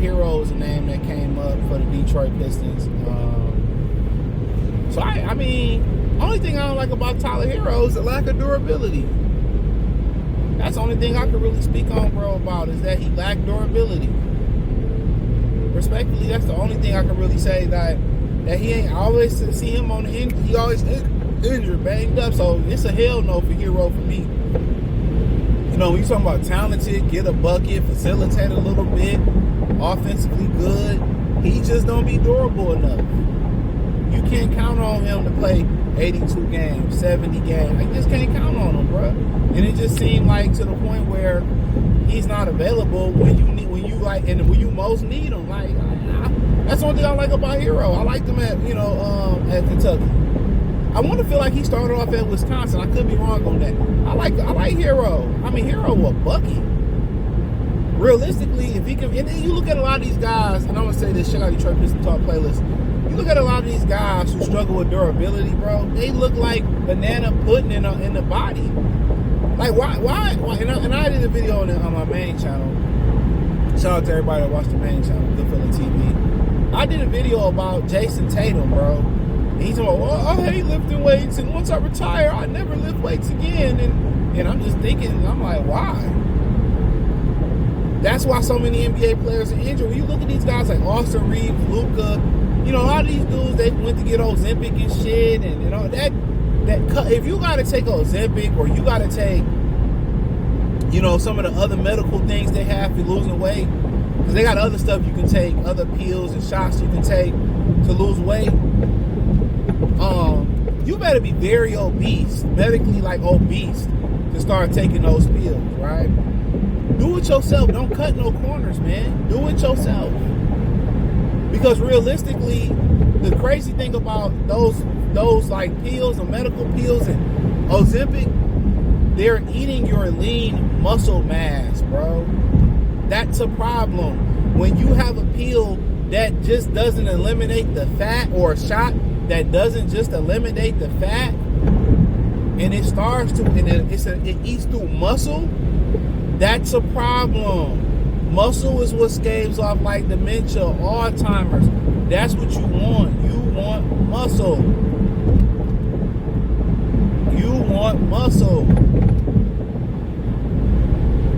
Herro is a name that came up for the Detroit Pistons. So I mean, only thing I don't like about Tyler Herro is the lack of durability. That's the only thing I can really speak on, bro, about is that he lacked durability. Respectfully, that's the only thing I can really say that he ain't. I always see him on the end. He always injured, banged up. So it's a hell no for Herro for me. You know, when you talking about talented, get a bucket, facilitate a little bit, offensively good, he just don't be durable enough. You can't count on him to play 82 games, 70 games. You just can't count on him, bro. And it just seemed like to the point where he's not available when you most need him. Like that's the only thing I like about Herro. I liked him at Kentucky. I want to feel like he started off at Wisconsin. I could be wrong on that. I like Herro. I mean, Herro a bucket. Realistically, if he can, and then you look at a lot of these guys, and I'm gonna say this, check out Detroit Pistons Talk playlist. You look at a lot of these guys who struggle with durability, bro. They look like banana pudding in the body. Like why? And I did a video on my main channel. Shout out to everybody that watched the main channel, Good Feeling TV. I did a video about Jason Tatum, bro. And he's talking about, I hate lifting weights, and once I retire, I never lift weights again. And I'm just thinking, I'm like, why? That's why so many NBA players are injured. When you look at these guys like Austin Reeves, Luka, you know, a lot of these dudes, they went to get Ozempic and shit, and you know that if you got to take Ozempic or you got to take, you know, some of the other medical things they have for losing weight, because they got other stuff you can take, other pills and shots you can take to lose weight. You better be very obese, medically like obese, to start taking those pills, right? Do it yourself. Don't cut no corners, man. Do it yourself. Because realistically, the crazy thing about those like pills or medical pills and Ozempic, they're eating your lean muscle mass, bro. That's a problem. When you have a pill that just doesn't eliminate the fat, or a shot that doesn't just eliminate the fat, and it starts to, and it eats through muscle, that's a problem. Muscle is what scaves off like dementia, Alzheimer's. That's what you want. You want muscle. You want muscle.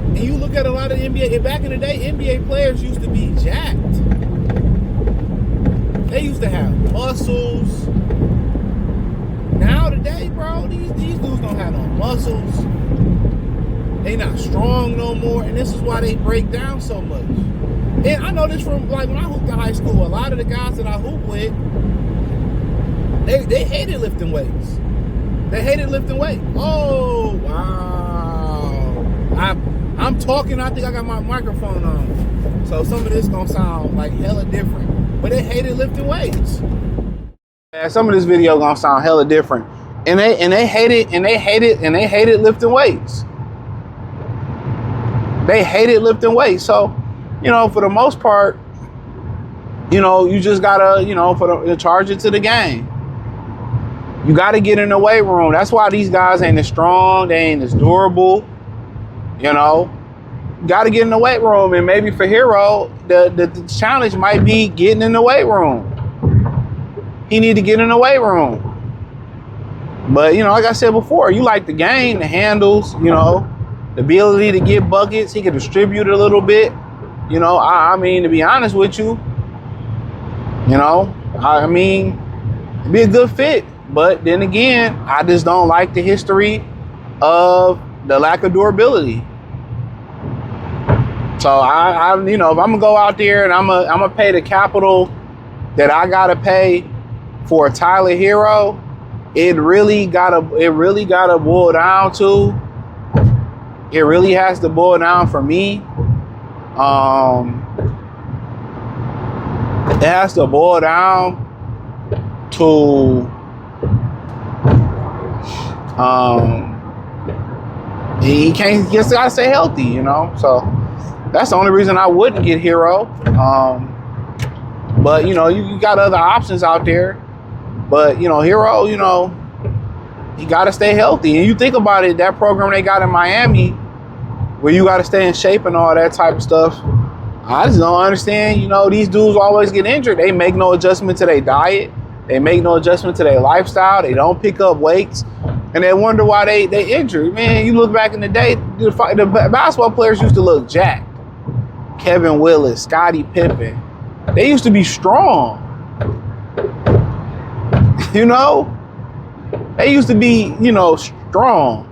And you look at a lot of NBA, back in the day, NBA players used to be jacked. They used to have muscles. Now today, bro, these dudes don't have no muscles. They not strong no more, and this is why they break down so much. And I know this from like when I hooped in high school. A lot of the guys that I hooped with, they hated lifting weights. They hated lifting weight. Oh wow! I'm talking. I think I got my microphone on, so some of this gonna sound like hella different. But they hated lifting weights. Yeah, some of this video gonna sound hella different, and they hated lifting weights. They hated lifting weights. So, you know, for the most part, you know, you just gotta, you know, charge it to the game. You gotta get in the weight room. That's why these guys ain't as strong. They ain't as durable. You know, gotta get in the weight room. And maybe for Herro, the challenge might be getting in the weight room. He need to get in the weight room. But, you know, like I said before, you like the game, the handles, you know, the ability to get buckets. He can distribute a little bit. You know, I mean, to be honest with you, you know, I mean, it'd be a good fit. But then again, I just don't like the history of the lack of durability. So I you know, if I'm gonna go out there and I'm gonna pay the capital that I gotta pay for Tyler Herro, it really gotta boil down to. It really has to boil down for me. It has to boil down to he can't just gotta stay healthy, you know. So that's the only reason I wouldn't get Herro. But you know, you got other options out there. But you know, Herro, you know, he gotta stay healthy. And you think about it, that program they got in Miami, where you gotta stay in shape and all that type of stuff. I just don't understand, these dudes always get injured. They make no adjustment to their diet. They make no adjustment to their lifestyle. They don't pick up weights. And they wonder why they injured. Man, you look back in the day, the basketball players used to look jacked. Kevin Willis, Scottie Pippen. They used to be strong. They used to be, strong.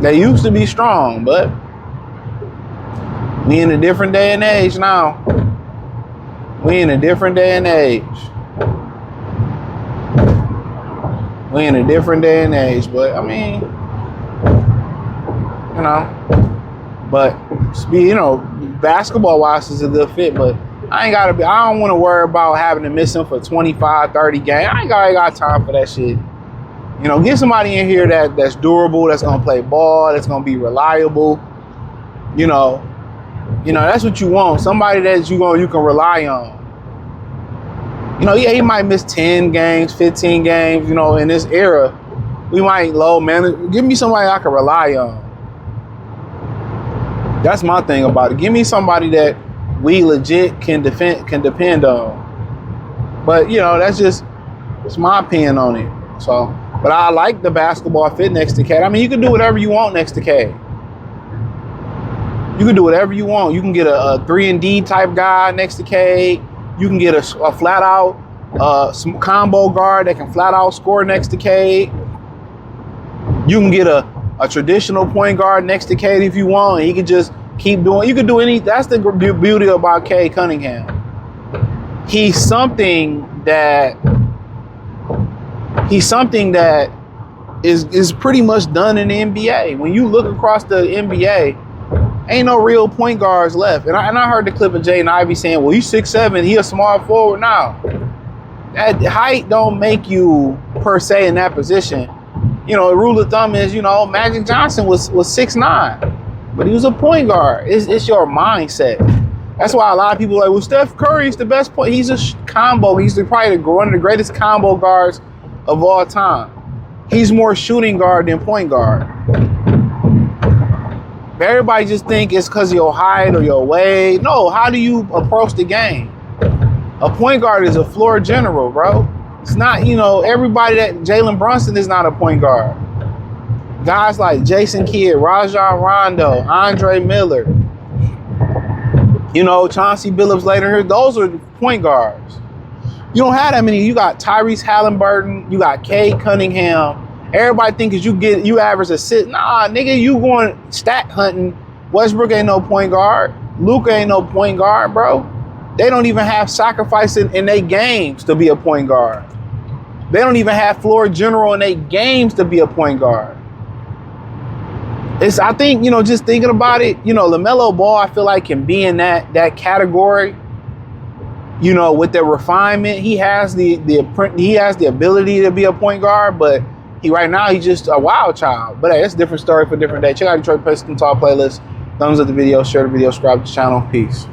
They used to be strong, but we in a different day and age now. We in a different day and age. We in a different day and age, but I mean, but basketball wise is a good fit, but I don't want to worry about having to miss him for 25, 30 games. I ain't got time for that shit. Get somebody in here that's durable, that's gonna play ball, that's gonna be reliable. That's what you want. Somebody that you can rely on. He might miss 10 games, 15 games, in this era. We might give me somebody I can rely on. That's my thing about it. Give me somebody that we legit can depend on. But it's my opinion on it. So, but I like the basketball fit next to Cade. I mean, you can do whatever you want next to Cade. You can do whatever you want. You can get a 3-and-D type guy next to Cade. You can get a flat out combo guard that can flat out score next to Cade. You can get a traditional point guard next to Cade if you want, and he can just keep doing. You can do any. That's the beauty about Cade Cunningham. He's something that is pretty much done in the NBA. When you look across the NBA, ain't no real point guards left. And I heard the clip of Jaden Ivey saying, well, he's 6'7", he a small forward now. That height don't make you, per se, in that position. The rule of thumb is, Magic Johnson was 6'9", but he was a point guard. It's your mindset. That's why a lot of people are like, well, Steph Curry's the best point. He's a combo. He's probably one of the greatest combo guards of all time. He's more shooting guard than point guard. Everybody just think it's because of your height or your weight. No, how do you approach the game? A point guard is a floor general, bro. It's not, everybody Jalen Brunson is not a point guard. Guys like Jason Kidd, Rajon Rondo, Andre Miller, Chauncey Billups later here, those are point guards. You don't have that many. You got Tyrese Halliburton, you got Cade Cunningham. Everybody think you average a sit. Nah, nigga, you going stat hunting. Westbrook ain't no point guard. Luka ain't no point guard, bro. They don't even have sacrifice in their games to be a point guard. They don't even have floor general in their games to be a point guard. I think, just thinking about it, LaMelo Ball, I feel like can be in that category. With the refinement, he has the ability to be a point guard, but right now he's just a wild child. But hey, that's a different story for a different day. Check out Detroit Pistons Talk playlist. Thumbs up the video, share the video, subscribe to the channel. Peace.